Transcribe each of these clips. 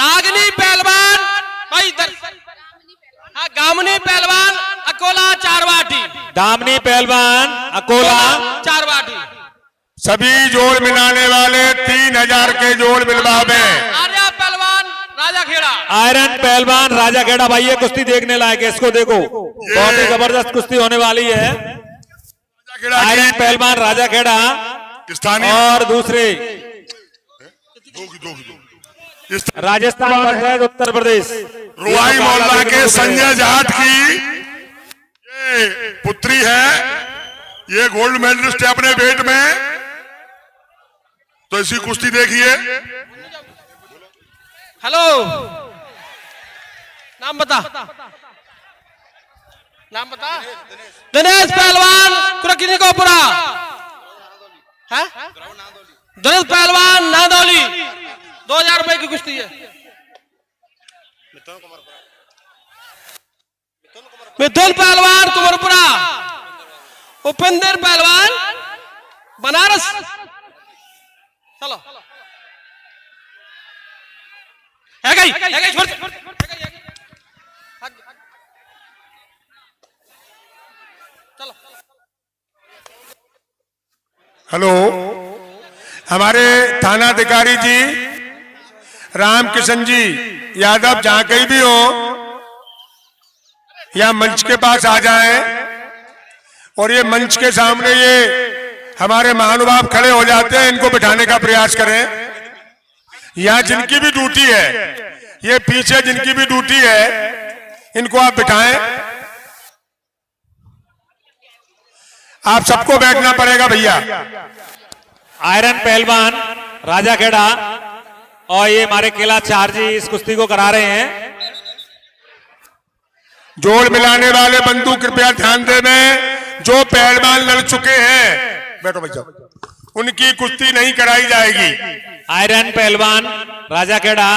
नागनी पहलवान भाई हाँ गामनी पहलवान अकोला चारवाटी। दामनी पहलवान अकोला चारवाटी। सभी जोड़ मिलाने वाले 3000 के जोड़ मिलवावे। आर्या पहलवान राजा खेड़ा। आयरन पहलवान राजा खेड़ा। भाई ये कुश्ती देखने लायक है, इसको देखो बहुत ही जबरदस्त कुश्ती होने वाली है। आयरन पहलवान राजा खेड़ा और दूसरे राजस्थान वर्सेस उत्तर प्रदेश। रुआई मोहल्ला के संजय जाट की ये पुत्री है, ये गोल्ड मेडलिस्ट है अपने वेट में। तो इसी कुश्ती देखिए। हेलो नाम बता, नाम बता। दिनेश पहलवान कुरकिनी को पूरा है। दिनेश पहलवान नादौली 2000 रुपए की कुश्ती है। मिथुन पहलवान कुमरपुरा। उपेंद्र पहलवान बनारस। चलो है गई चलो। हेलो, हमारे थानाधिकारी जी रामकिशन जी यादव जहां कहीं भी हो या मंच के पास आ जाएं और ये मंच के सामने ये हमारे महानुभाव खड़े हो जाते हैं, इनको बिठाने का प्रयास करें। यहाँ जिनकी भी ड्यूटी है, ये पीछे जिनकी भी ड्यूटी है, इनको आप बिठाएं। आप सबको बैठना पड़ेगा भैया। आयरन पहलवान राजा खेड़ा और ये हमारे केला चार जी इस कुश्ती को करा रहे हैं। जोड़ मिलाने वाले बंधु कृपया ध्यान दें, जो पहलवान लड़ चुके हैं बैठो भैया, उनकी कुश्ती नहीं कराई जाएगी। आयरन पहलवान राजा खेड़ा,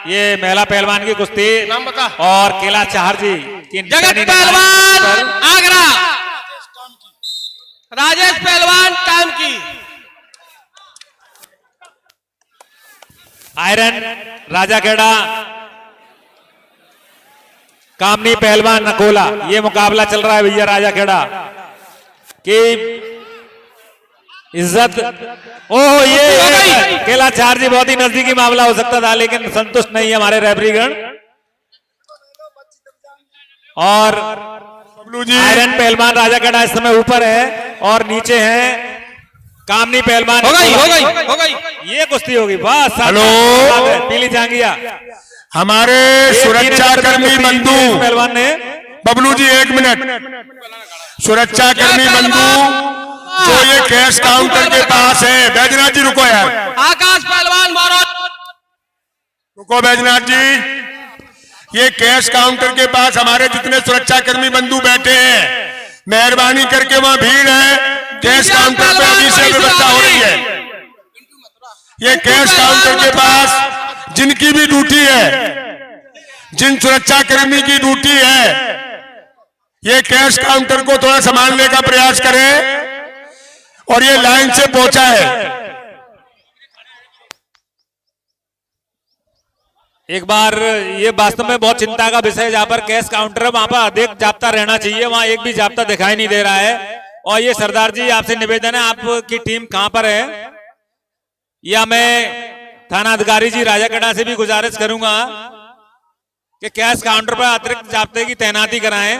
ये महिला पहलवान की कुश्ती। नाम बता। और केला चार जी की जगत पहलवान आगरा। राजेश पहलवान काम की। आयरन राजा खेड़ा, कामनी पहलवान अकोला। ये मुकाबला चल रहा है भैया राजा खेड़ा की इज्जत। ओह ये केला चार जी बहुत ही नजदीकी मामला हो सकता था, लेकिन संतुष्ट नहीं है हमारे रेफरीगण। और आयरन पहलवान राजा खेड़ा इस समय ऊपर है और नीचे है कामनी पहलवान। हो गई। ये कुश्ती होगी बस। हेलो, पीली जांगिया हमारे सुरक्षा कर्मी बंधु पहलवान ने। बबलू जी 1 मिनट। सुरक्षा कर्मी बंधु जो ये कैश काउंटर के पास है, बैजनाथ जी रुको यार। आकाश पहलवान मारो। रुको बैजनाथ जी, ये कैश काउंटर के पास हमारे जितने सुरक्षा कर्मी बंधु बैठे हैं, मेहरबानी करके वहां भीड़ है। कैश काउंटर पे अभी से व्यवस्था हो रही है। ये कैश काउंटर के पास जिनकी भी ड्यूटी है, जिन सुरक्षा कर्मी की ड्यूटी है, ये कैश काउंटर को थोड़ा संभालने का प्रयास करें और ये लाइन से पहुंचा है। एक बार ये वास्तव में बहुत चिंता का विषय है, जहां पर कैश काउंटर है वहां पर अधिक जाप्ता रहना चाहिए, वहां एक भी जाप्ता दिखाई नहीं दे रहा है। और ये सरदार जी आपसे निवेदन है, आपकी टीम कहां पर है, या मैं थाना अधिकारी जी राजा खेड़ा से भी गुजारिश करूंगा कि कैश काउंटर पर अतिरिक्त जाप्ते की तैनाती कराएं।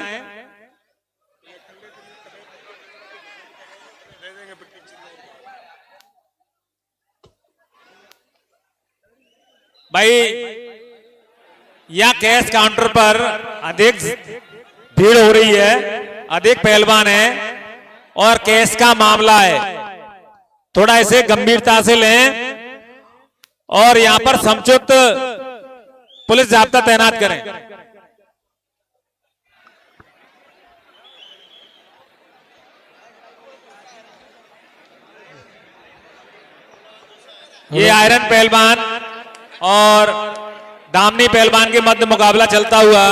भाई या कैश काउंटर पर अधिक भीड़ हो रही है, अधिक पहलवान है और कैश का मामला है, थोड़ा इसे गंभीरता से लें और यहां पर समुचित पुलिस जाब्ता तैनात करें। ये आयरन पहलवान और दामनी पहलवान के मध्य मुकाबला चलता हुआ।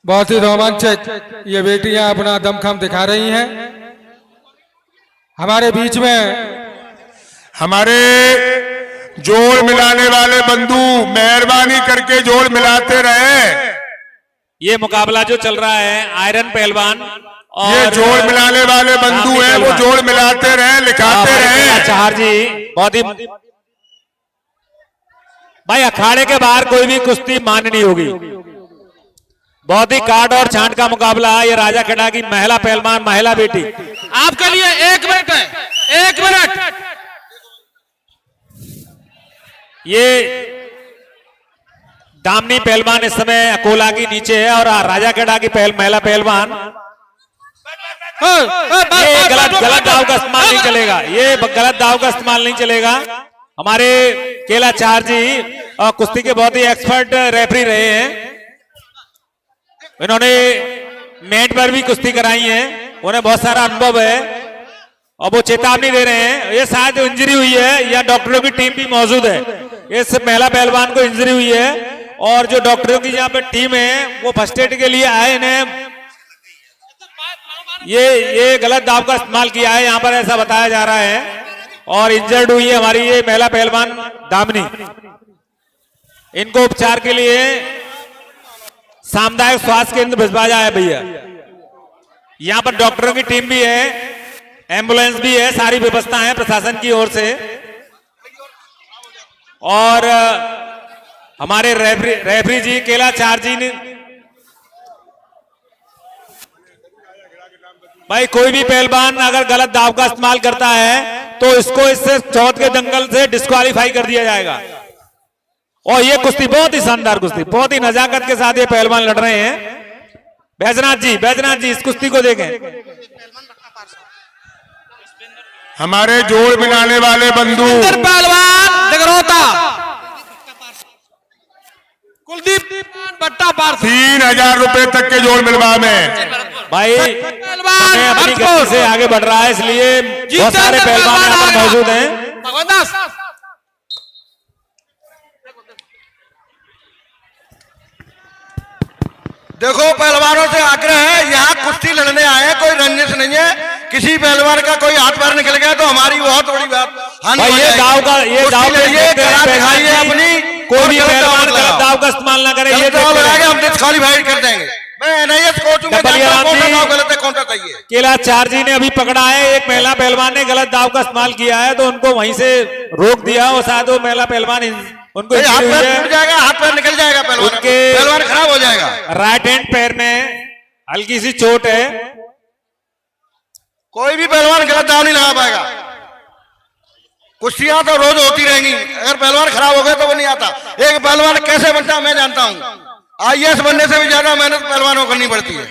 बहुत ही रोमांचक ये बेटियां अपना दमखम दिखा रही हैं। हमारे बीच में हमारे जोड़ मिलाने वाले बंधु मेहरबानी करके जोड़ मिलाते रहे। ये मुकाबला जो चल रहा है आयरन पहलवान और ये जोड़ मिलाने वाले बंधु हैं, वो जोड़ मिलाते रहे, लिखाते रहे। चार जी बहुत ही भाई, अखाड़े के बाहर कोई भी कुश्ती मान्य नहीं होगी। बहुत ही काट और छांट का मुकाबला है। ये राजा खेड़ा की महिला पहलवान, महिला बेटी। आपके लिए 1 मिनट है, 1 मिनट। ये दामनी पहलवान इस समय अकोला की नीचे है और राजा खेड़ा की महिला पहलवान। ये गलत दाव का इस्तेमाल नहीं चलेगा, ये गलत दाव का इस्तेमाल नहीं चलेगा। हमारे केला चार जी कुश्ती के बहुत ही एक्सपर्ट रेफरी रहे हैं। इन्होंने नेट पर भी कुश्ती कराई है, उन्हें बहुत सारा अनुभव है और वो चेतावनी दे रहे हैं। ये शायद इंजरी हुई है या डॉक्टरों की टीम भी मौजूद है। इस महिला पहलवान को इंजरी हुई है और जो डॉक्टरों की यहाँ पे टीम है वो फर्स्ट एड के लिए आए। इन्हें ये गलत दाव का इस्तेमाल किया है यहाँ पर, ऐसा बताया जा रहा है। और इंजर्ड हुई है हमारी ये महिला पहलवान दामनी। इनको उपचार के लिए सामुदायिक स्वास्थ्य केंद्र भिजवाया है भैया। यहाँ पर डॉक्टरों की टीम भी है, एम्बुलेंस भी है, सारी व्यवस्था है प्रशासन की ओर से। और हमारे रेफरी जी केला चार जी ने भाई, कोई भी पहलवान अगर गलत दाव का इस्तेमाल करता है तो इसको इससे चौथ के दंगल से डिस्क्वालीफाई कर दिया जाएगा। और ये कुश्ती बहुत ही शानदार कुश्ती, बहुत ही नजाकत के साथ ये पहलवान लड़ रहे हैं। बैजनाथ जी इस कुश्ती को देखें। हमारे जोड़ मिलाने वाले बंधु पहलवान जगरोता, कुलदीप बट्टा पार 3000 रुपए तक के जोड़ मिलवा में। भाई समय अपनी गति से आगे बढ़ रहा है, इसलिए बहुत सारे पहलवान यहाँ पर मौजूद हैं। भगवान दास देखो, पहलवानों से आग्रह है, यहाँ कुश्ती लड़ने आए हैं, कोई रंजिश नहीं है। किसी पहलवान का कोई हाथ पैर निकल गया तो हमारी बहुत बड़ी बात हानि हो जाएगी। ये दाव दिखाइए अपनी, कोई भी पहलवान गलत दाव का इस्तेमाल ना करे। ये हम डिस्क्वालीफाई कर देंगे। मैं एनआईएस कोच हूं, गलत है, कौन सा चाहिए। केला चार जी ने अभी पकड़ा है, एक महिला पहलवान ने गलत दाव का इस्तेमाल किया है तो उनको वहीं से रोक दिया और शायद वो महिला पहलवान उनको हाथ पैर टूट जाएगा, हाथ पैर निकल जाएगा, पहलवान खराब हो जाएगा। राइट हैंड पैर में हल्की सी चोट है। कोई भी पहलवान गलत दाव नहीं लगा पाएगा। कुश्तियां तो रोज होती रहेंगी, अगर पहलवान खराब हो गए तो वो नहीं आता। एक पहलवान कैसे बनता है मैं जानता हूं। आईएएस बनने से भी ज्यादा मेहनत पहलवानों को करनी पड़ती है।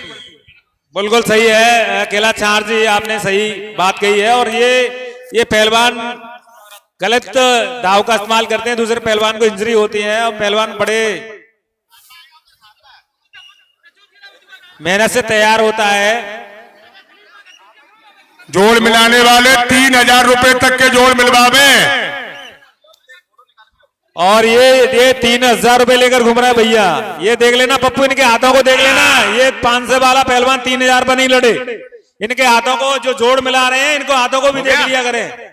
बिल्कुल सही है केला चार जी, आपने सही बात कही है। और ये पहलवान गलत दाव का इस्तेमाल करते हैं, दूसरे पहलवान को इंजरी होती है और पहलवान बड़े मेहनत से तैयार होता है। जोड़ मिलाने वाले 3000 रुपए तक के जोड़ मिलवावे। और ये 3000 रुपए लेकर घूम रहा है भैया। ये देख लेना पप्पू, इनके हाथों को देख लेना। ये 500 वाला पहलवान 3000 पर नहीं लड़े। इनके हाथों को जो जोड़ मिला रहे हैं, इनको हाथों को भी देख लिया करें।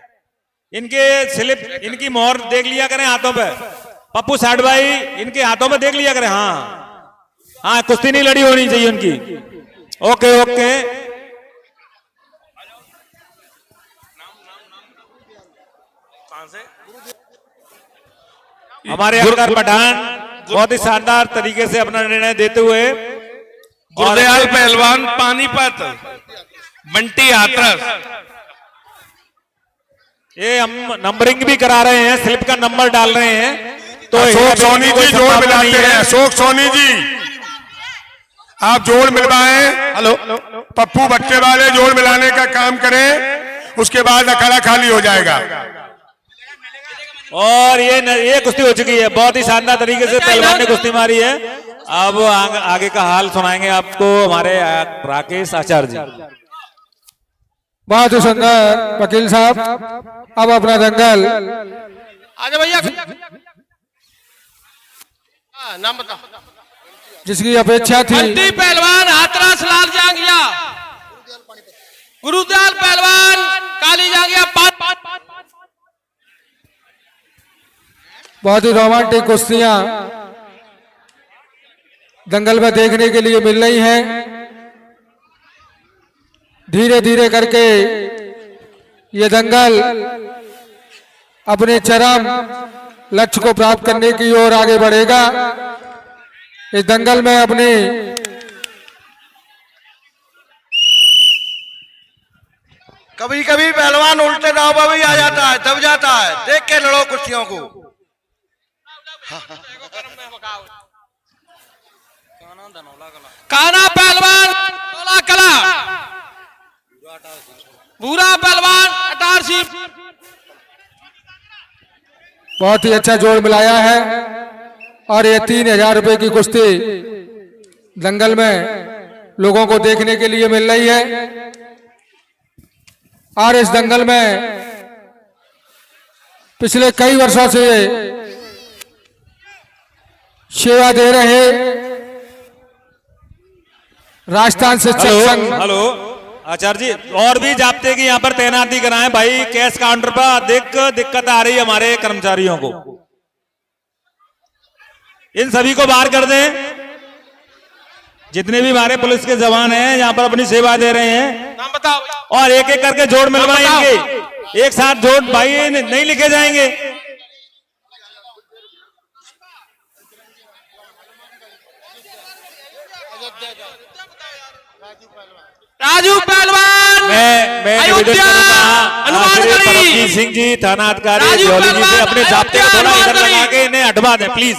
इनके स्लिप, इनकी मोहर देख लिया करें हाथों पे। पप्पू साठ भाई, इनके हाथों पे देख लिया करें। हाँ, कुश्ती नहीं लड़ी होनी चाहिए उनकी। Okay okay. हमारे अख्तर पठान बहुत ही शानदार तरीके से अपना निर्णय देते हुए। गुरदयाल पहलवान पानीपत, बंटी हाथरस। ये हम नंबरिंग भी करा रहे हैं, स्लिप का नंबर डाल रहे हैं। तो अशोक सोनी जी जोड़ मिलाते हैं। अशोक सोनी जी आप जोड़ मिलवाएं। हेलो, पप्पू बच्चे वाले जोड़ मिलाने का काम करें, उसके बाद अखाड़ा खाली हो जाएगा। और ये कुश्ती हो चुकी है, बहुत ही शानदार तरीके से पहलवान ने कुश्ती मारी है। अब आगे का हाल सुनाएंगे आपको हमारे राकेश आचार्य जी। बहुत ही सुंदर वकील साहब। अब अपना दंगल आजा भैया। नाम बता। जिसकी अपेक्षा थी, बंटी पहलवान हाथरस लाल जांगिया, गुरुदयाल पहलवान काली जांगिया। बहुत ही रोमांटिक कुश्तियां दंगल में देखने के लिए मिल रही हैं। धीरे धीरे करके ये दंगल अपने चरम लक्ष्य को प्राप्त करने की ओर आगे बढ़ेगा। इस दंगल में अपनी कभी कभी पहलवान उल्टे दाव पर भी आ जाता है, दब जाता है। देख के लड़ो कुश्तियों को। काना पहलवान तोला कला, भूरा पहलवान अटारसी। बहुत ही अच्छा जोड़ मिलाया है और ये 3000 रुपए की कुश्ती दंगल में लोगों को देखने के लिए मिल रही है। और इस दंगल में पिछले कई वर्षों से सेवा दे रहे राजस्थान शिक्षक संघ। हेलो आचार्य जी, और भी जाप्ते की यहाँ पर तैनाती कराएं भाई। कैश काउंटर पर अधिक दिक्कत आ रही है हमारे कर्मचारियों को। इन सभी को बाहर कर दें। जितने भी हमारे पुलिस के जवान हैं यहाँ पर अपनी सेवा दे रहे हैं, नाम बताओ। और एक एक करके जोड़ मिलवाएं इनके। एक साथ जोड़ भाई नहीं लिखे जाएंगे। राजू पहलवान, मैं निवेदन अयोध्या, करूंगा हनुमानगढ़ी। श्री परमजीत सिंह जी थानाधिकारी राजू ज्योली जी से पहलवान, अपने जाप्ते को थोड़ा इधर हनुमानगढ़ी। लगा के इन्हें हटवा दें प्लीज।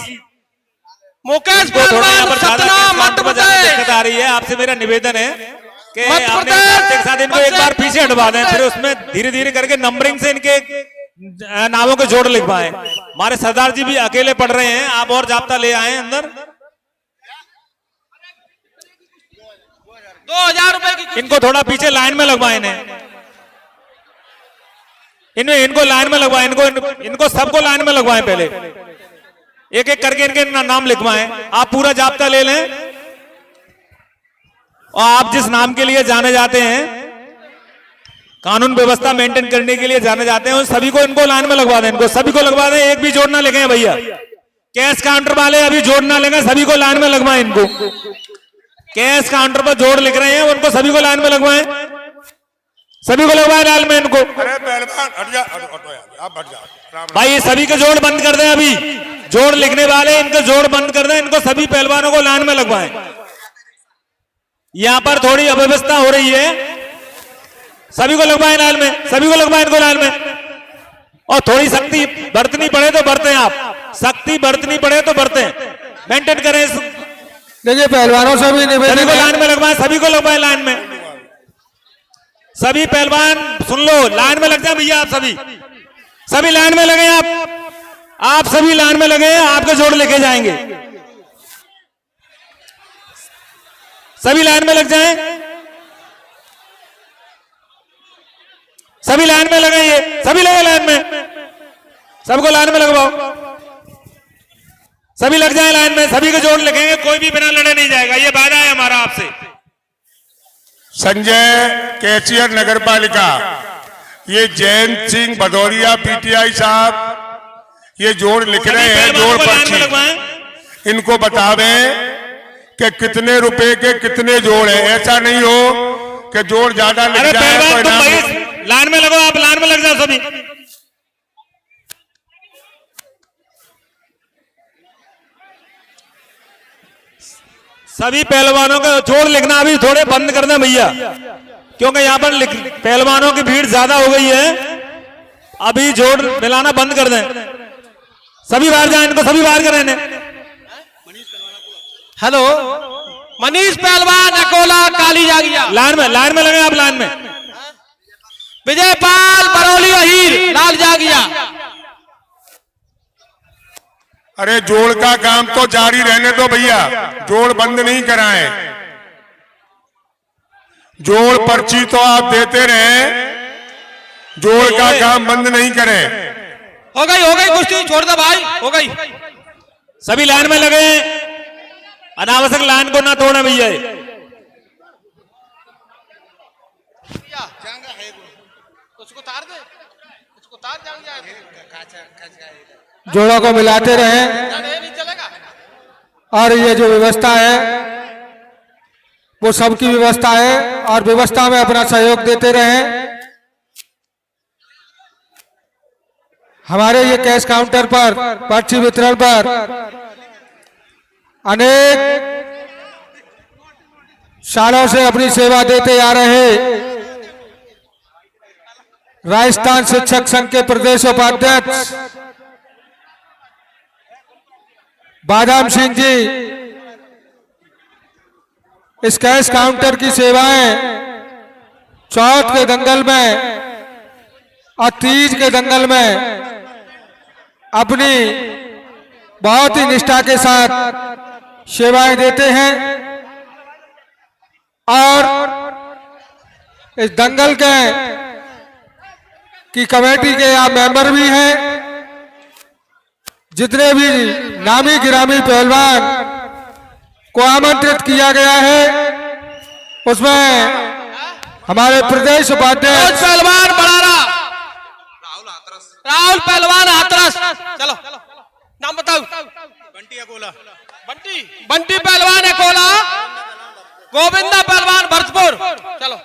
मुकेश इनको थोड़ा यहाँ पहलवान, पर ज्यादा सतना, कैश काउंटर मध्य पर ज्यादा दिक्कत प्रदेश। आ रही है। आपसे मेरा निवेदन है कि मध्य अपने प्रदेश, जाप्ते के साथ इनको एक बार पीछे हटवा दें, फिर उसमें धीरे धीरे करके नंबरिंग से इनके नामों के जोड़ लिखवाएं। हमारे सरदार जी भी अकेले पढ़ रहे हैं, आप और जाप्ता ले आए अंदर। 2000 रुपए की इनको थोड़ा पीछे लाइन में लगवाएं। इनको लाइन में लगवाएं। इनको सबको लाइन में लगवाएं। पहले एक एक करके इनके नाम लिखवाएं। आप पूरा जाप्ता ले लें और आप जिस नाम के लिए जाने जाते हैं, कानून व्यवस्था मेंटेन करने के लिए जाने जाते हैं, उन सभी को इनको लाइन में लगवा दें। इनको सभी को लगवा दें। एक भी जोड़ ना लिखें भैया। कैश काउंटर वाले अभी जोड़ ना लेंगे, सभी को लाइन में लगवाएं। इनको कैश काउंटर पर जोड़ लिख रहे हैं, उनको सभी को लाइन में लगवाएं। सभी को लगवाएं लाइन में इनको। अरे पहलवान हट जा, आप हट जाओ। भाई ये सभी के जोड़ बंद कर दें। अभी जोड़ लिखने वाले इनके जोड़ बंद कर दें। इनको सभी पहलवानों को लाइन में लगवाएं। यहां पर थोड़ी अव्यवस्था हो रही है। सभी को लगवाएं लाइन में। सभी को लगवाएं इनको लाइन में। और थोड़ी सख्ती बरतनी पड़े तो बरतें। आप सख्ती बरतनी पड़े तो बरतें। मेंटेन करें। देखिए पहलवानों से भी सभी निवेदन को है। लाइन में लगवाएं। सभी को लगवाएं लाइन में। सभी पहलवान सुन लो, लाइन में लग जाए भैया। आप सभी लाइन में लगे। आप सभी लाइन में लगे। आपके जोड़ लेके जाएंगे। सभी लाइन में लग जाएं। सभी लाइन में लगे। ये सभी लगे लाइन में। सबको लाइन में लगवाओ। सभी लग जाए लाइन में। सभी के जोड़ लगेंगे। कोई भी बिना लड़े नहीं जाएगा। ये वादा है हमारा आपसे। संजय कैशियर नगर पालिका, ये जयंत सिंह भदौरिया पीटीआई साहब ये जोड़ लिख रहे हैं। जोड़ पर्ची इनको बतावें कि कितने रुपए के कितने जोड़ हैं। ऐसा नहीं हो कि जोड़ ज्यादा लिख जाए तो इनाम। लाइन में लगो। आप लाइन में लग जाओ सभी। सभी पहलवानों का जोड़ लिखना अभी थोड़े बंद कर दें भैया, क्योंकि यहाँ पर पहलवानों की भीड़ ज्यादा हो गई है। अभी जोड़ मिलाना बंद कर दें। सभी बाहर जाएं। इनको सभी बाहर करें। हेलो, मनीष पहलवान अकोला काली जागिया। लाइन में लगे। आप लाइन में। विजयपाल बरौली अहीर लाल जागिया। अरे जोड़ का काम तो जारी रहने दो भैया, जोड़ बंद नहीं कराएं। जोड़ पर्ची तो आप देते रहे, जोड़ का काम बंद नहीं करें। हो गई कुश्ती, छोड़ दो भाई, हो गई। सभी लाइन में लगे। अनावश्यक लाइन को ना तोड़े भैया। उसको तार दे, उसको तार जाएगा। जोड़ों को मिलाते रहें नहीं चलेगा। और ये जो व्यवस्था है वो सबकी व्यवस्था है और व्यवस्था में अपना सहयोग देते रहें। हमारे ये कैश काउंटर पर पर्ची वितरण पर अनेक सालों से अपनी सेवा देते आ रहे राजस्थान शिक्षक संघ के प्रदेश उपाध्यक्ष बादाम सिंह जी इस कैश काउंटर की सेवाएं चौथ के दंगल में और तीज के दंगल में अपनी बहुत ही निष्ठा के साथ सेवाएं देते हैं और इस दंगल के की कमेटी के आप मेंबर भी हैं। जितने भी नामी गिरामी पहलवान को आमंत्रित किया गया है उसमें हमारे प्रदेश उपाध्यक्ष पहलवान बड़ारा राहुल पहलवान हाथरस, चलो नाम बताओ। बंटी अकोला, बंटी पहलवान अकोला, गोविंदा पहलवान भरतपुर, चलो।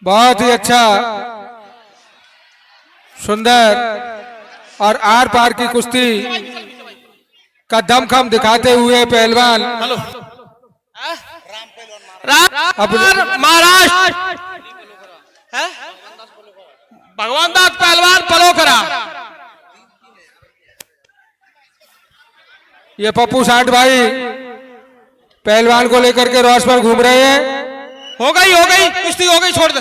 बहुत ही अच्छा सुंदर और आर पार की कुश्ती का दमखम दिखाते हुए पहलवान महाराष्ट्र भगवान दास पहलवान पलोकरा, ये पप्पू साठ भाई पहलवान को लेकर के रोस पर घूम रहे हैं। हो गई कुश्ती हो गई, छोड़ दे।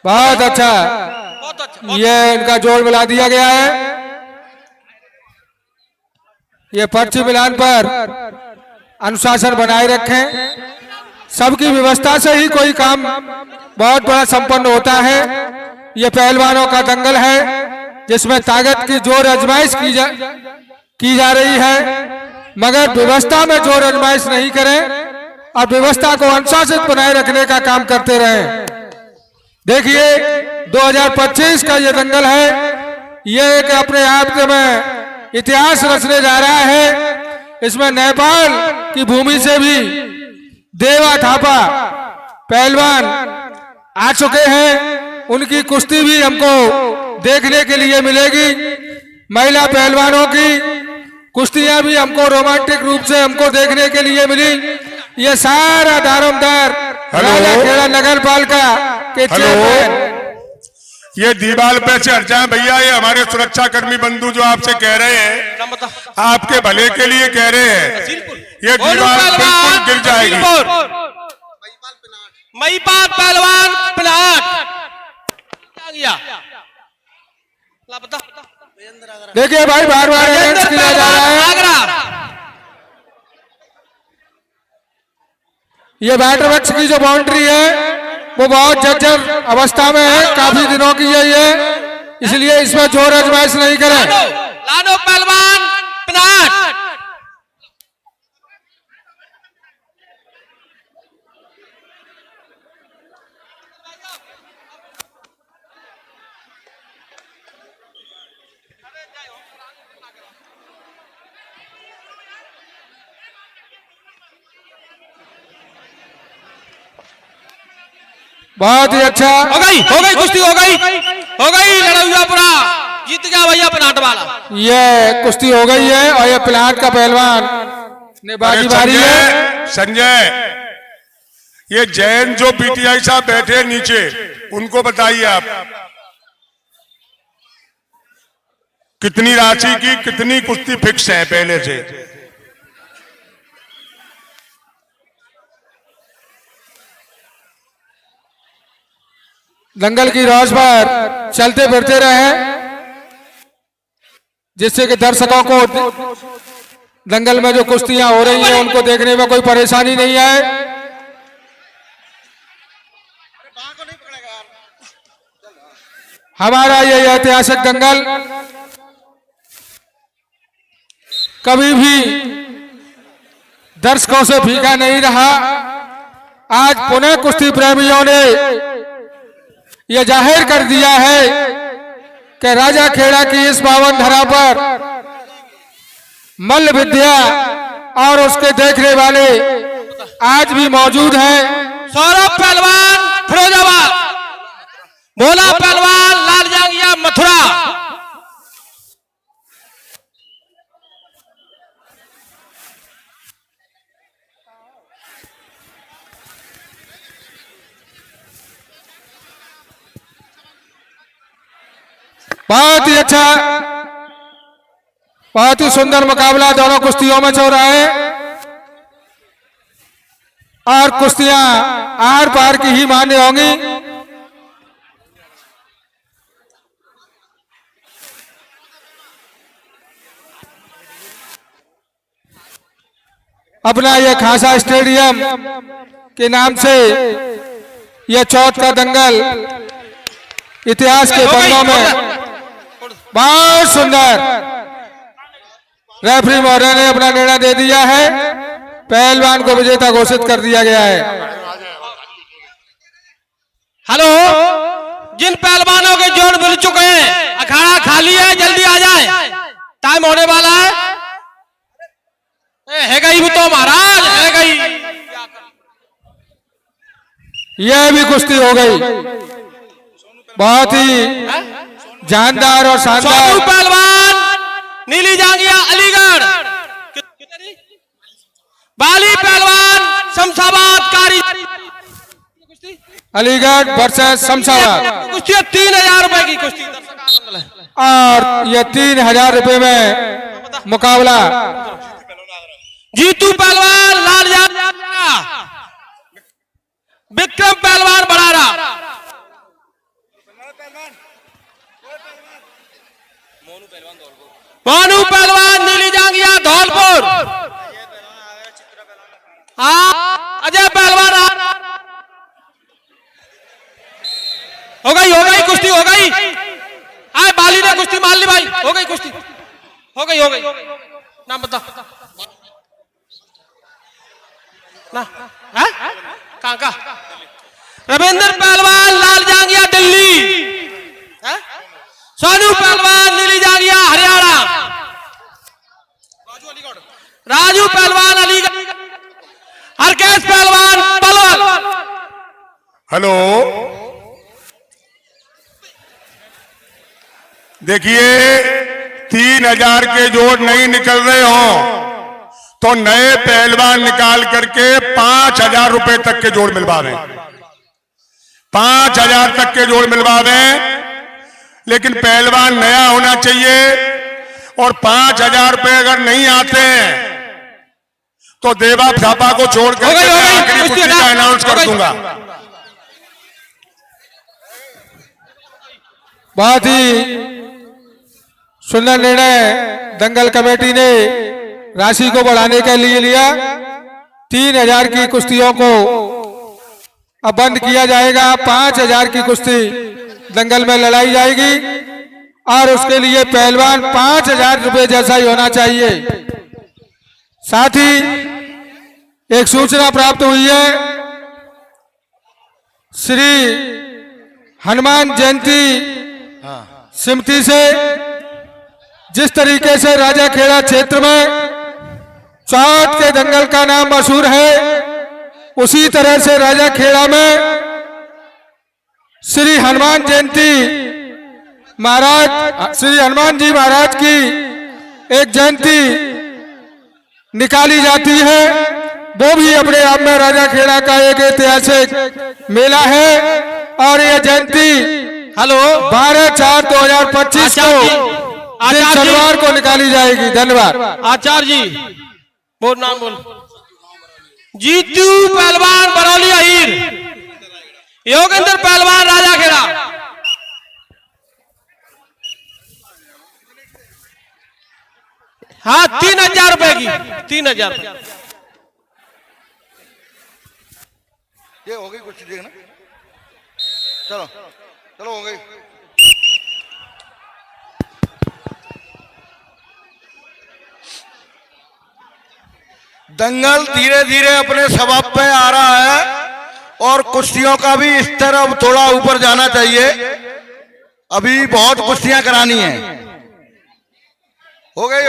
बहुत अच्छा, बहुत अच्छा। ये इनका जोड़ मिला दिया गया है। ये पर्ची मिलान पर अनुशासन बनाए रखें। सबकी व्यवस्था से ही कोई काम बहुत बड़ा संपन्न होता है। ये पहलवानों का दंगल है जिसमें ताकत की जोर आजमाइश की जा रही है, मगर व्यवस्था में जोर आजमाइश नहीं करें और व्यवस्था को अनुशासित बनाए रखने का काम करते रहें। देखिए 2025 का ये दंगल है, ये एक अपने आप में इतिहास रचने जा रहा है। इसमें नेपाल की भूमि से भी देवा थापा पहलवान आ चुके हैं, उनकी कुश्ती भी हमको देखने के लिए मिलेगी। महिला पहलवानों की कुश्तियां भी हमको रोमांटिक रूप से हमको देखने के लिए मिली। ये सारा दारोमदार खेड़ा नगर पालिका के चेयरमैन, ये दीवार पे चढ़ जाए भैया, ये हमारे सुरक्षा कर्मी बंधु जो आपसे कह रहे हैं, आपके भले के लिए कह रहे हैं, ये दीवार बिल्कुल गिर जाएगी। महिपाल पहलवान प्लाट देखिए भाई बार बार अनाउंस किया जा रहा है। ये बैटर बक्स की जो बाउंड्री है वो बहुत जर्जर अवस्था में है, काफी दिनों की है ये, इसलिए इसमें जोर आजमाइश नहीं करें। लानो पहलवान प्लाट, बहुत ही अच्छा, हो गई कुश्ती, हो गई लड़ा हुआ पूरा, जीत गया भैया प्लाट वाला। ये कुश्ती हो गई है और ये प्लाट का पहलवान ने बाजी मारी है। संजय, ये जैन जो पीटीआई साहब बैठे नीचे, उनको बताइए आप कितनी राशि की कितनी कुश्ती फिक्स है पहले से। दंगल की रौश पर चलते फिरते रहे जिससे कि दर्शकों को दंगल में जो कुश्तियां हो रही हैं उनको देखने में कोई परेशानी नहीं आए। हमारा ये ऐतिहासिक दंगल कभी भी दर्शकों से फीका नहीं रहा। आज पुनः कुश्ती प्रेमियों ने यह जाहिर कर दिया है कि राजा खेड़ा की इस पावन धरा पर मल्ल विद्या और उसके देखने वाले आज भी मौजूद हैं। सौरभ पहलवान फिरोजाबाद, भोला पहलवान लाल जांगिया मथुरा। बहुत ही अच्छा, बहुत ही सुंदर मुकाबला दोनों कुश्तियों में चल रहा है और कुश्तियां आर पार की ही मान्य होंगी। अपना यह खासा स्टेडियम के नाम से यह चौथ का दंगल इतिहास के पन्नों में बहुत सुंदर रेफरी महोदय ने अपना निर्णय दे दिया है। पहलवान को विजेता घोषित कर दिया गया है। हेलो, जिन पहलवानों के जोड़ मिल चुके हैं, अखाड़ा खाली है, जल्दी आ जाए, टाइम होने वाला है। है गई भी तो महाराज, है गई। यह भी कुश्ती हो गई, बहुत ही जानदार और सोनू शानदार। पहलवान नीली जांगिया अलीगढ़, बाली पहलवान शमशाबाद कारी, अलीगढ़ वर्सेस शमशाबाद। कुश्ती 3000 रुपए की कुश्ती, और यह 3000 रुपए में मुकाबला। जीतू पहलवान लाल जांगिया, विक्रम पहलवान बड़ारा, मोनू पहलवान नीली जांगिया धौलपुर, हाँ अजय पहलवान। हो गई कुश्ती, हो गई। आए बाली ने कुश्ती मान ली भाई, हो गई कुश्ती, हो गई। नाम बता ना, कहाँ का? रविंद्र पहलवान लाल जांगिया दिल्ली, सोनू पहलवान नीली जांगिया हरियाणा, राजू पहलवान अलीगढ़, हरकेश पहलवान पलवल। हेलो, देखिए 3000 के जोड़ नहीं निकल रहे हो तो नए पहलवान निकाल करके 5000 रुपए तक के जोड़ मिलवा दें, 5000 तक के जोड़ मिलवा दें। लेकिन पहलवान नया होना चाहिए और 5000 रुपए अगर नहीं आते हैं तो देवा थापा को छोड़ करके आखिरी कुश्ती का अनाउंस कर दूंगा। बहुत ही सुंदर निर्णय दंगल कमेटी ने राशि को बढ़ाने के लिए लिया। 3000 की कुश्तियों को अब बंद किया जाएगा, 5000 की कुश्ती दंगल में लड़ाई जाएगी और उसके लिए पहलवान 5000 रुपए जैसा ही होना चाहिए। साथ ही एक सूचना प्राप्त हुई है, श्री हनुमान जयंती समिति से जिस तरीके से राजा खेड़ा क्षेत्र में चौथ के दंगल का नाम मशहूर है, उसी तरह से राजा खेड़ा में श्री हनुमान जयंती महाराज, श्री हनुमान जी महाराज की एक जयंती निकाली जाती है। वो भी अपने आप में राजा खेड़ा का एक ऐतिहासिक मेला है और यह जयंती हेलो 12/4/2025 को शनिवार को निकाली जाएगी। धन्यवाद। आचार्य जी, बोल नाम बोल। जीतू पहलवान बरौली अहीर, योगेंद्र पहलवान राजा खेड़ा, हाँ 3000 रुपए की, 3000। ये हो गई कुछ देखना, चलो चलो हो गई। दंगल धीरे धीरे अपने सबब पे आ रहा है और कुश्तियों का भी स्तर अब थोड़ा ऊपर जाना चाहिए। अभी बहुत कुश्तियां करानी है। हो गई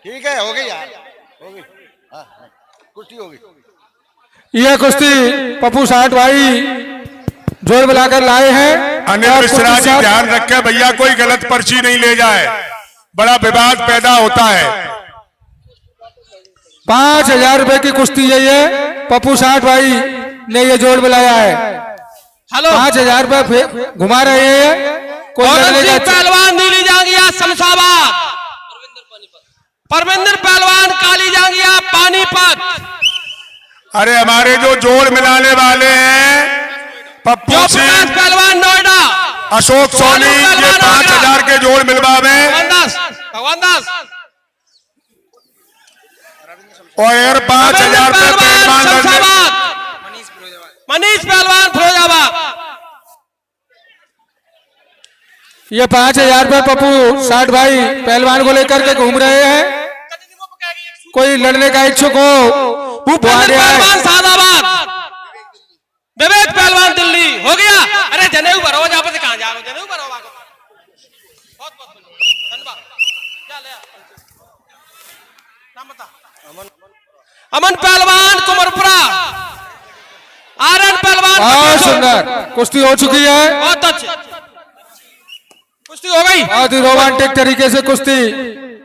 ठीक है हो गई यार, हो गई। हाँ, कुश्ती हो गई। यह कुश्ती पप्पू साठ भाई जोड़ मिलाकर लाए हैं। अनिल और मिश्रा कुश्ती जी साथ- ध्यान रखें भैया, कोई गलत पर्ची नहीं ले जाए, बड़ा विवाद पैदा होता है। 5,000 रुपए की कुश्ती है ये, पप्पू साठ भाई ने ये जोड़ मिलाया है। हेलो 5,000 रुपए घुमा रहे हैं। कोई गौरव लड़ने सिंह का पहलवान नीली जांगिया शमशाबाद, परमिंदर पहलवान काली जांगिया पानीपत। अरे हमारे जो जोड़ मिलाने वाले हैं पप्पू जो सिंह, प्रकाश पहलवान नोएडा, अशोक सोनी, ये 5,000 के जोड़ मिलवावे भगवान दास और यार 5,000 रुपए पहलवान लड़ने। शमशाबाद, मनीष पहलवान फिरोजाबाद। ये 5,000 रुपए पप्पू साठ भाई पहलवान को लेकर के घूम रहे हैं। कोई लड़ने का इच्छुक हो वो आगे आए। पहलवान सादाबाद, विवेक पहलवान दिल्ली। हो गया। अरे जनेऊ भरो जहाँ से कहाँ जाओ, जनेऊ भरो बहुत बहुत धन्यवाद। क्या ले नाम बता। अमन पहलवान कुमरपुरा, आर्यन पहलवान बहुत सुंदर कुश्ती हो चुकी है। बहुत अच्छी कुश्ती हो गई। बहुत ही रोमांटिक तरीके से कुश्ती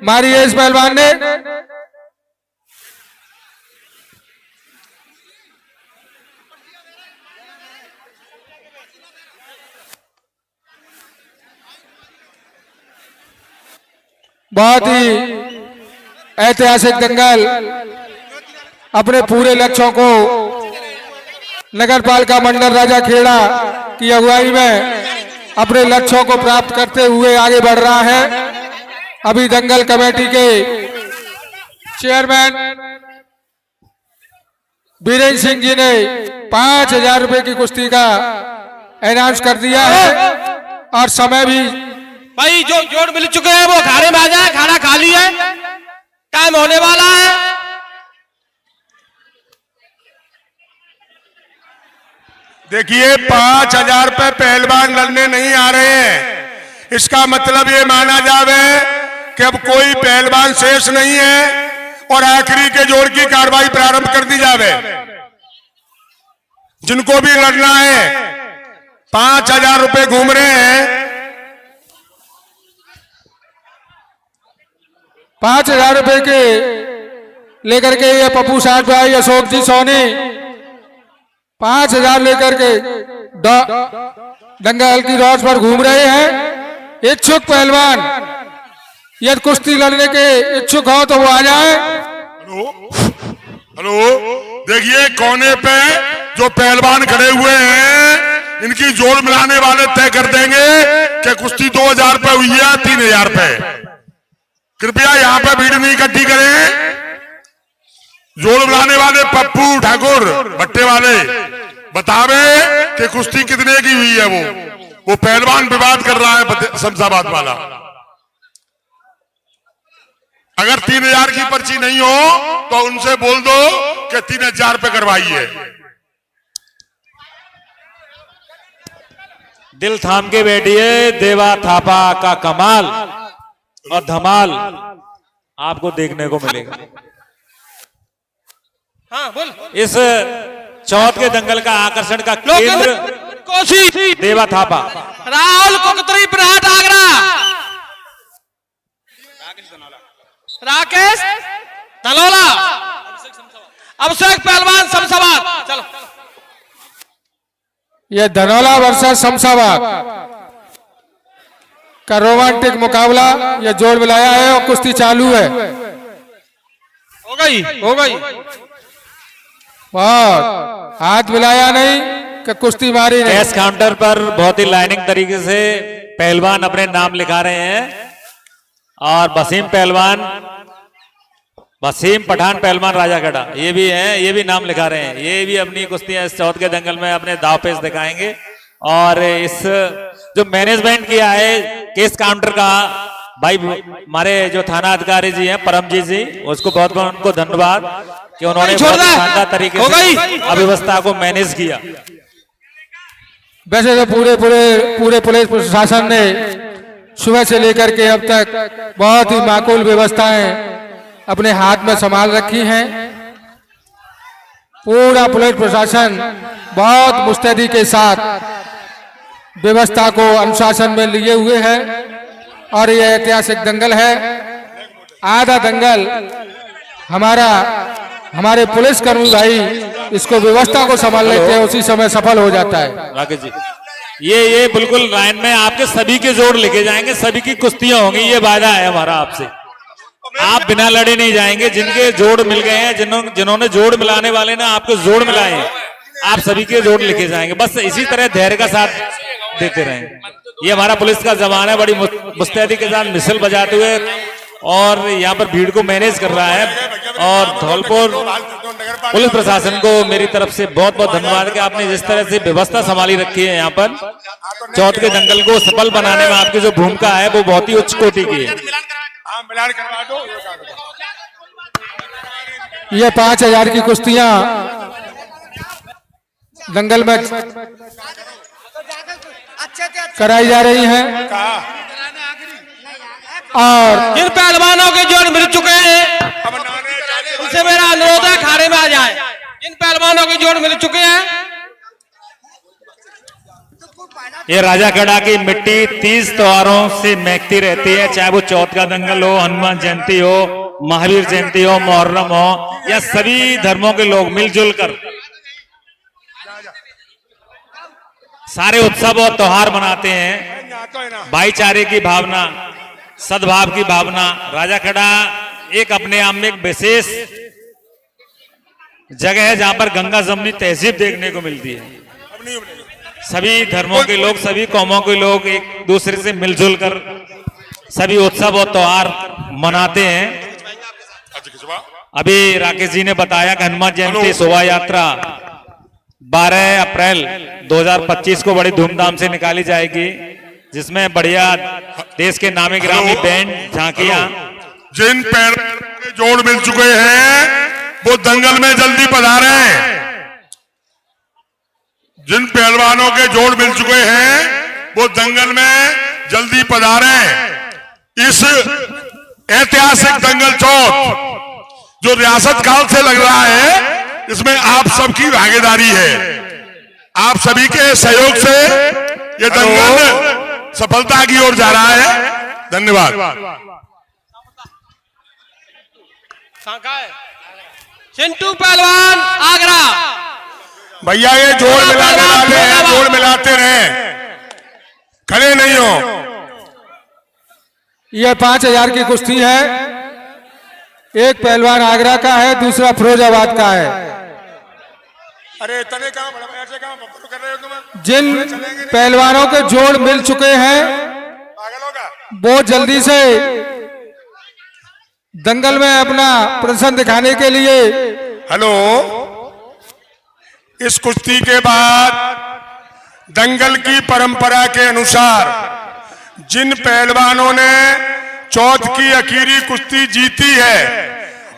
मारी है इस पहलवान ने। बहुत ही ऐतिहासिक दंगल अपने पूरे लक्ष्यों को नगर पालिका मंडल राजा खेड़ा की अगुवाई में अपने लक्ष्यों को प्राप्त करते हुए आगे बढ़ रहा है। अभी दंगल कमेटी के चेयरमैन बीरेंद्र सिंह जी ने 5,000 रुपए की कुश्ती का अनाउंस कर दिया है और समय भी भाई जो जोड़ मिल चुके हैं वो अखाड़े में आ जाए, खाना खाली है, टाइम होने वाला है। देखिए 5,000 रुपए पहलवान लड़ने नहीं आ रहे हैं, इसका मतलब ये माना जावे कि अब कोई पहलवान शेष नहीं है और आखिरी के जोड़ की कार्रवाई प्रारंभ कर दी जावे। जिनको भी लड़ना है 5,000 रुपए घूम रहे हैं। 5,000 रुपए के लेकर के ये पप्पू साठ भाई अशोक जी सोनी 5,000 लेकर के दंगल की रॉस पर घूम रहे हैं। इच्छुक पहलवान यदि कुश्ती लड़ने के इच्छुक हो तो वो आ जाए। हेलो देखिए कोने पे जो पहलवान खड़े हुए हैं इनकी जोड़ मिलाने वाले तय कर देंगे कि कुश्ती 2,000 रुपए हुई है 3,000 रुपए। कृपया यहाँ पे भीड़ नहीं इकट्ठी करें। जोड़ मिलाने वाले पप्पू ठाकुर भट्टे वाले बतावे कि कुश्ती कितने की हुई है। वो पहलवान विवाद कर रहा है शमशाबाद वाला। अगर 3,000 की पर्ची नहीं हो तो उनसे बोल दो कि 3,000 रुपए करवाइए। दिल थाम के बैठिए। देवा थापा का कमाल और धमाल आपको देखने को मिलेगा। हाँ बोल। इस चौथ के दंगल का आकर्षण का केंद्र कोसी, देवा थापा, राहुल कुकतरी प्रहाट आगरा, राकेश धनौला, अभिषेक पहलवान शमशाबाद। चलो ये धनौला वर्सेस शमशाबाद का रोमांटिक मुकाबला ये जोड़ मिलाया है और कुश्ती चालू है। हो गई हो गई। बहुत हाथ मिलाया नहीं कि कुश्ती मारी नहीं। कैश काउंटर पर बहुत ही लाइनिंग तरीके से पहलवान अपने नाम लिखा रहे हैं और वसीम पठान पहलवान राजागढ़ा ये भी हैं, ये भी नाम लिखा रहे हैं। ये भी अपनी कुश्तियां इस चौथ के दंगल में अपने दाव पेश दिखाएंगे। और इस जो मैनेजमेंट किया है केस काउंटर का भाई हमारे जो थाना अधिकारी जी हैं परमजीत जी, उसको बहुत बहुत उनको धन्यवाद कि उन्होंने बहुत शानदार तरीके से अव्यवस्था को मैनेज किया। वैसे तो पूरे पुलिस प्रशासन ने सुबह से लेकर के अब तक बहुत ही माकूल व्यवस्थाएं अपने हाथ में संभाल रखी हैं। पूरा पुलिस प्रशासन बहुत मुस्तैदी के साथ व्यवस्था को अनुशासन में लिए हुए है और यह ऐतिहासिक दंगल है। आधा दंगल हमारे पुलिस कर्मी भाई इसको व्यवस्था को संभाल लेते हैं, उसी समय सफल हो जाता है। राकेश जी, ये बिल्कुल लाइन में आपके सभी के जोड़ लेके जाएंगे, सभी की कुश्तियां होंगी, ये वादा है हमारा आपसे। आप बिना लड़े नहीं जाएंगे। जिनके जोड़ मिल गए हैं, जिन्होंने जोड़ मिलाने वाले ने आपको जोड़ मिलाए हैं, आप सभी के जोड़ लेके जाएंगे। बस इसी तरह धैर्य का साथ देते रहें। ये हमारा पुलिस का जवान है, बड़ी मुस्तैदी के साथ मिसल बजाते हुए और यहाँ पर भीड़ को मैनेज कर रहा है। और धौलपुर पुलिस प्रशासन को मेरी तरफ से बहुत बहुत धन्यवाद कि आपने जिस तरह से व्यवस्था संभाली रखी है। यहाँ पर चौथ के दंगल को सफल बनाने में आपकी जो भूमिका है वो बहुत ही उच्च कोटि की है। ये 5000 की कुश्तियां दंगल में कराई जा रही हैं और जिन पहलवानों के जोड़ मिल चुके हैं उनसे मेरा अनुरोध है अखाड़े में आ जाए। जिन पहलवानों के जोड़ मिल चुके हैं, ये राजाखेड़ा की मिट्टी 30 त्योहारों से महकती रहती है, चाहे वो चौथ का दंगल हो, हनुमान जयंती हो, महावीर जयंती हो, मुहर्रम हो, या सभी धर्मों के लोग मिलजुल कर सारे उत्सव और त्योहार मनाते हैं। भाईचारे की भावना, सद्भाव की भावना। राजाखेड़ा एक अपने आप में एक विशेष जगह है जहां पर गंगा जमुनी तहजीब देखने को मिलती है। सभी धर्मों के लोग, सभी कौमों के लोग एक दूसरे से मिलजुल कर सभी उत्सव और त्योहार मनाते हैं। अभी राकेश जी ने बताया कि हनुमान जयंती शोभा यात्रा 12 अप्रैल 2025 को बड़ी धूमधाम से निकाली जाएगी, जिसमें बढ़िया देश के नामी गिरामी बैंड, झांकियां। जिन पैर के जोड़ मिल चुके हैं वो दंगल में जल्दी पधारें। जिन पहलवानों के जोड़ मिल चुके हैं वो दंगल में जल्दी पधारें। इस ऐतिहासिक दंगल चौथ जो रियासत काल से लग रहा है, इसमें आप सबकी भागीदारी है। आप सभी के सहयोग से ये दंगल सफलता की ओर जा रहा है। धन्यवाद। चिंटू पहलवान आगरा। भैया ये जोड़ मिलाने वाले हैं, जोड़ मिलाते रहे, खड़े नहीं हो। यह 5000 की कुश्ती है। एक पहलवान आगरा का है, दूसरा फिरोजाबाद का है। अरे तने कहां ऐसे कहां कर रहे हो तुम? जिन पहलवानों के जोड़ मिल चुके हैं पागल होगा। वो जल्दी से दंगल में अपना प्रदर्शन दिखाने के लिए। हेलो, इस कुश्ती के बाद दंगल की परंपरा के अनुसार जिन पहलवानों ने चौथ की आखिरी कुश्ती जीती है,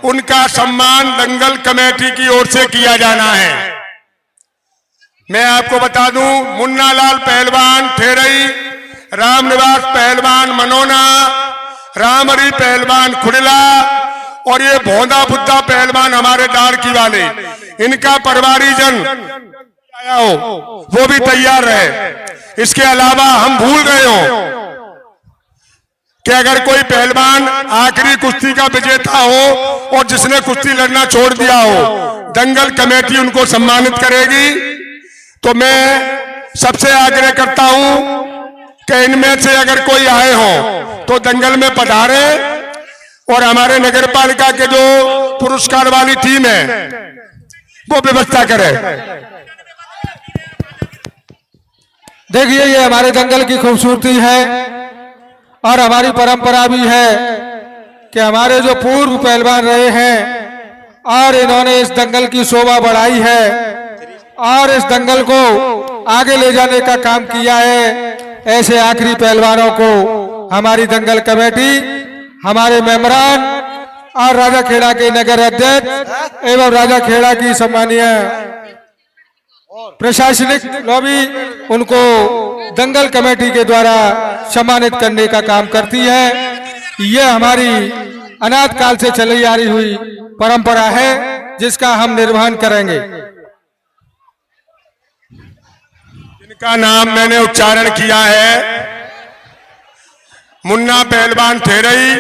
उनका सम्मान दंगल कमेटी की ओर से किया जाना है। मैं आपको बता दूं, मुन्ना लाल पहलवान ठेरई, रामनिवास पहलवान मनोना, रामहरी पहलवान खुड़ला और ये भोंदा बुद्धा पहलवान हमारे डाड़की वाले, इनका परिवारी जन आया हो वो भी तैयार रहे। इसके अलावा हम भूल गए हो कि अगर कोई पहलवान आखिरी कुश्ती का विजेता हो और जिसने कुश्ती लड़ना छोड़ दिया हो, दंगल कमेटी उनको सम्मानित करेगी। तो मैं सबसे आग्रह करता हूं कि इनमें से अगर कोई आए हो तो दंगल में पधारे और हमारे नगर पालिका के जो पुरस्कार वाली टीम है वो व्यवस्था करे। देखिए, ये हमारे दंगल की खूबसूरती है और हमारी परंपरा भी है कि हमारे जो पूर्व पहलवान रहे हैं और इन्होंने इस दंगल की शोभा बढ़ाई है और इस दंगल को आगे ले जाने का काम किया है। ऐसे आखिरी पहलवानों को हमारी दंगल कमेटी, हमारे मेंबरान और राजाखेड़ा के नगर अध्यक्ष एवं राजाखेड़ा की सम्मानीय प्रशासनिक लॉबी उनको दंगल कमेटी के द्वारा सम्मानित करने का काम करती है। यह हमारी अनाथ काल से चली आ रही हुई परंपरा है जिसका हम निर्वहन करेंगे। इनका नाम मैंने उच्चारण किया है, मुन्ना पहलवान थेरई,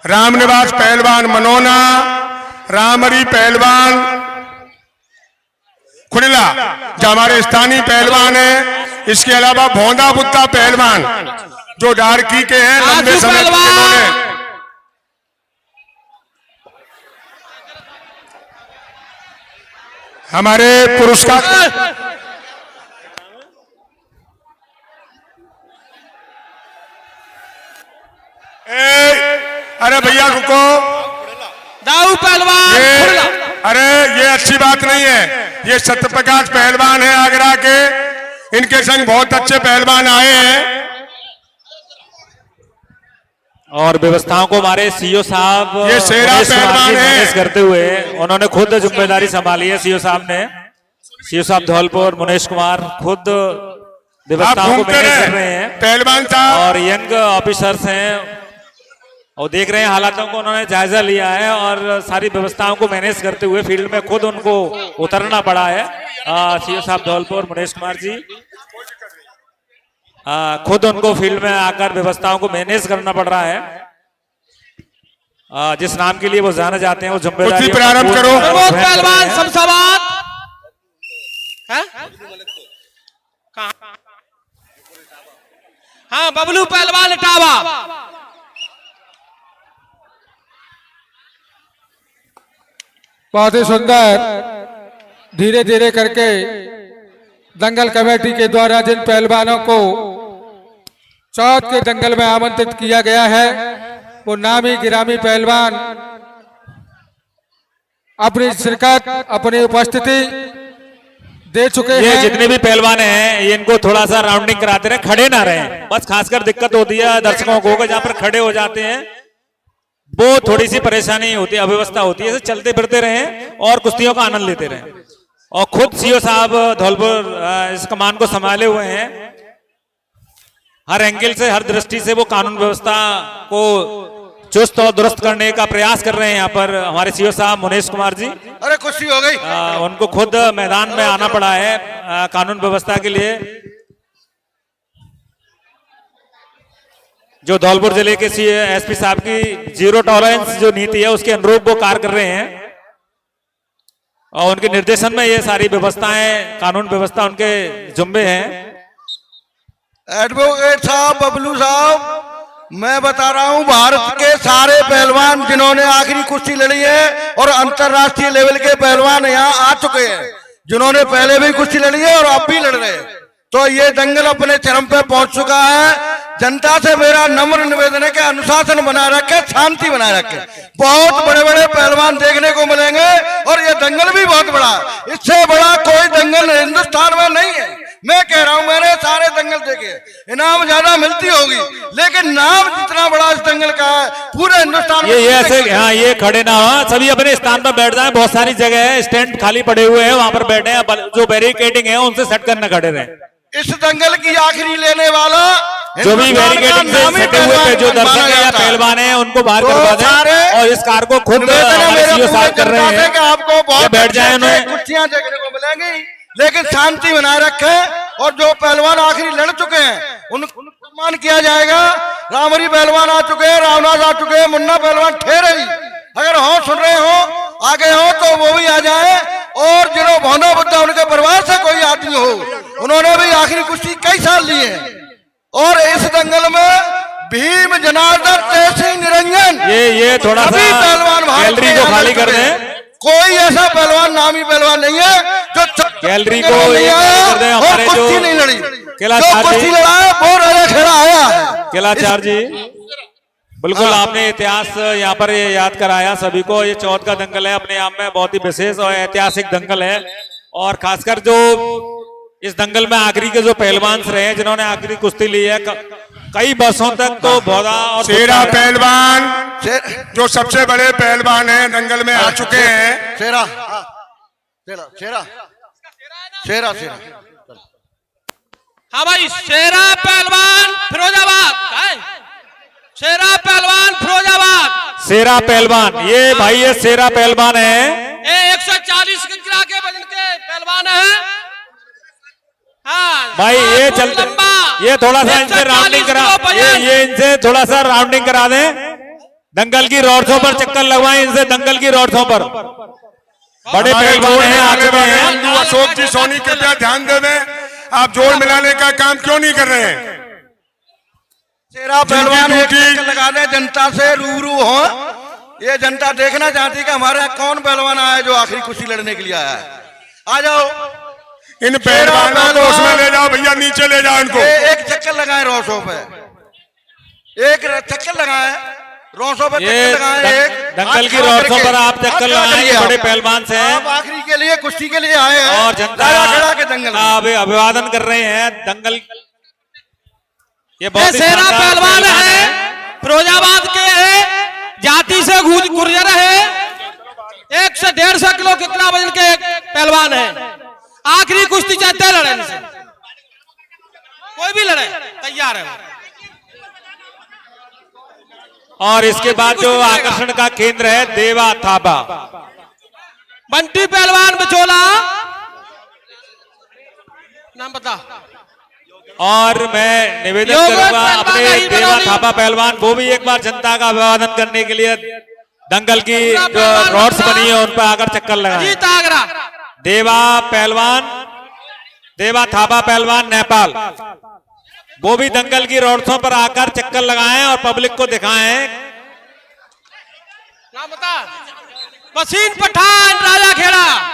रामनिवास पहलवान मनोना, रामरी पहलवान खुड़ला जो हमारे स्थानीय पहलवान है। इसके अलावा भोंदा बुद्धा पहलवान जो डारकी के हैं, लंबे राजू समय तक पहलवान। इन्होंने हमारे पुरस्कार अरे भैया रुको, दाऊ पहलवान खुड़ला। अरे ये अच्छी बात नहीं है। ये सत्यप्रकाश पहलवान है आगरा के, इनके संग बहुत अच्छे पहलवान आए हैं। और व्यवस्थाओं को हमारे सीओ साहब ये शेरा मनीष कुमार पहलवान जी है। मैनेज करते हुए उन्होंने खुद जिम्मेदारी संभाली है। सीओ साहब ने, सीओ साहब धौलपुर मनीष कुमार खुद आप व्यवस्थाओं को घूमते मैनेज कर रहे रहे हैं पहलवान साहब। और यंग ऑफिसर्स हैं और देख रहे हैं हालातों को, उन्होंने जायजा लिया है और सारी व्यवस्थाओं को मैनेज करते हुए फील्ड में खुद उनको उतरना पड़ा है। सीओ साहब धौलपुर मनीष कुमार जी खुद उनको फील्ड में आकर व्यवस्थाओं को मैनेज करना पड़ रहा है। जिस नाम के लिए वो जाने जाते हैं वो जिम्मेदारी कुछ प्रारंभ करो। प्रमोद पहलवान शमशाबाद हैं? कहाँ? हाँ, बबलू पहलवान इटावा। बहुत ही सुंदर। धीरे धीरे करके दंगल कमेटी के द्वारा जिन पहलवानों को चौथ के दंगल में आमंत्रित किया गया है वो नामी गिरामी पहलवान अपनी शिरकत, अपनी उपस्थिति दे चुके ये हैं। जितने भी पहलवान हैं ये इनको थोड़ा सा राउंडिंग कराते रहे, खड़े ना रहें। बस खासकर दिक्कत होती है दर्शकों को जहां पर खड़े हो जाते हैं, वो थोड़ी सी परेशानी होती है, अव्यवस्था होती है। चलते फिरते रहें और कुश्तियों का आनंद लेते रहें। और खुद सीओ साहब धौलपुर इस कमान को संभाले हुए हैं। हर एंगल से, हर दृष्टि से वो कानून व्यवस्था को चुस्त और दुरुस्त करने का प्रयास कर रहे हैं। यहाँ पर हमारे सीओ साहब मनीष कुमार जी, अरे कुश्ती हो गई। उनको खुद मैदान में आना पड़ा है कानून व्यवस्था के लिए। जो धौलपुर जिले के एसपी साहब की जीरो टॉलरेंस जो नीति है उसके अनुरूप वो कार्य कर रहे हैं और उनके निर्देशन में ये सारी व्यवस्थाएं, कानून व्यवस्था उनके जुम्मे हैं। एडवोकेट साहब, बबलू साहब, मैं बता रहा हूं भारत के सारे पहलवान जिन्होंने आखिरी कुश्ती लड़ी है और अंतरराष्ट्रीय लेवल के पहलवान यहाँ आ चुके हैं, जिन्होंने पहले भी कुश्ती लड़ी है और अब भी लड़ रहे हैं। तो ये दंगल अपने चरम पे पहुंच चुका है। जनता से मेरा नम्र निवेदन है कि अनुशासन बनाए रखे, शांति बनाए रखे। बहुत बड़े बड़े पहलवान देखने को मिलेंगे और ये दंगल भी बहुत बड़ा है। इससे बड़ा कोई दंगल हिंदुस्तान में नहीं है। मैं कह रहा हूं, मैंने सारे दंगल देखे, इनाम ज्यादा मिलती होगी लेकिन नाम जितना बड़ा इस दंगल का है पूरे हिंदुस्तान में। ये ऐसे, हाँ, ये खड़े ना हो, सभी अपने स्थान पर बैठ जाएं। बहुत सारी जगह है, स्टैंड खाली पड़े हुए हैं, वहां पर बैठे हैं। जो बैरिकेडिंग है उनसे सट कर न खड़े रहे। इस दंगल की आखिरी लेने वाला जो भी बैरिकेडिंग से सटे हुए पे जो दर्शक है या पहलवान है उनको बाहर करवा दें और इस कार को खुद हमारे सीओ साहब कर रहे हैं। आपको ये बहुत बैठ जाए उन्हें। कुर्सियां देखने को मिलेंगी लेकिन शांति बनाए रखें और जो पहलवान आखिरी लड़ चुके हैं उनको सम्मान किया जाएगा। रामरी पहलवान आ चुके हैं, रामनाथ आ चुके हैं, मुन्ना पहलवान ठहरे ही, अगर हो सुन रहे हो आगे हो तो वो भी आ जाए। और जिन्हों भौना बुद्धा उनके परिवार से कोई आदमी हो, उन्होंने भी आखिरी कुश्ती कई साल ली है। और इस दंगल में भीम, जनार्दन, तेजी, निरंजन, ये थोड़ा सा पहलवान गैलरी को खाली कर दें। कोई ऐसा पहलवान, नामी पहलवान नहीं है जो गैलरी को नहीं ये आया कर दें। और हमारे कुश्ती जो नहीं लड़ी, किलाचार जो कुश्ती जी, लड़ा है वो राजा खेड़ा आया है। किलाचार जी, बिल्कुल आपने इतिहास यहाँ पर ये याद कराया सभी को। ये चौथ का दंगल है, अपने आप में बहुत ही विशेष और ऐतिहासिक दंगल है। और खासकर जो इस दंगल में आखिरी के जो पहलवान रहे हैं जिन्होंने आखिरी कुश्ती ली है कई वर्षों तक, तो भौरा और शेरा पहलवान जो सबसे बड़े पहलवान हैं दंगल में आ चुके हैं। शेरा शेरा शेरा शेरा शेरा हाँ भाई, शेरा पहलवान फिरोजाबाद है। शेरा पहलवान फिरोजाबाद। शेरा पहलवान, ये भाई ये शेरा पहलवान है। ये 140 किलो के वजन के पहलवान है। हाँ भाई ये बहुत चलते, लंबा, ये थोड़ा सा इनसे 140 राउंडिंग करा, किलो वजन। ये इनसे थोड़ा सा राउंडिंग करा दें। दंगल की रॉड्सों पर चक्कर लगवाएं इनसे, दंगल की रॉड्सों पर। बड़े हमारे पहलवान जोड़ हैं, मिलाने आगे में वाले हैं। बंधु अशोक जी सोनी कृपया ध्यान देवें, आप जोड़ मिलाने का काम क्यों नहीं कर रहे हैं? शेरा पहलवान एक ड्यूटी- चक्कर लगा दे, जनता से रूबरू हो। ये जनता देखना चाहती है कि हमारे यहाँ कौन पहलवान आया है जो आखिरी कुश्ती लड़ने के लिए आया है। आ जाओ, इन पहलवानों को उसमें ले जाओ भैया, नीचे ले जाओ इनको। एक चक्कर लगाए रौसों पे, एक चक्कर लगाए रौसों पे, ये चक्कर लगाए एक। दंगल की हाथ खड़ा रॉड्सों करके, पर आप हाथ चक्कर खड़ा लगाएं, करिए ये बड़े आप। पहलवान से हैं। आप आखिरी के लिए कुश्ती के लिए आए हैं और जनता राजा खड़ा के दंगल में। अब अभिवादन कर रहे हैं दंगल। ये ये बहुत ही शेरा शानदार पहलवान है, फिरोजाबाद के है, जाति से गुर्जर है। 1 से 150 किलो कितना वजन के एक पहलवान है। आखिरी कुश्ती चाहते हैं लड़े इनसे, कोई भी लड़े तैयार है। और इसके बाद जो आकर्षण का केंद्र है देवा थापा। बंटी पहलवान बचोला, नाम बता। और मैं निवेदन योगेश करूंगा पहलवान अपने नहीं देवा बनौली। थापा पहलवान, वो भी एक बार जनता का अभिवादन करने के लिए दंगल की जो पहलवान रॉड्स बचोला। बनी है उन पर आकर चक्कर लगाए। अजीत आगरा, देवा पहलवान, देवा थापा पहलवान नेपाल, वो भी दंगल की रॉड्सों पर आकर चक्कर लगाएं और पब्लिक को दिखाएं। नाम बता। वसीम पठान राजा खेड़ा,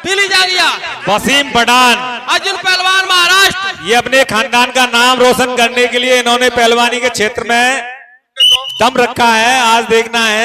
पीली जांगिया। वसीम पठान, अर्जुन पहलवान महाराष्ट्र। ये अपने खानदान का नाम रोशन करने के लिए इन्होंने पहलवानी के क्षेत्र में दम रखा है। आज देखना है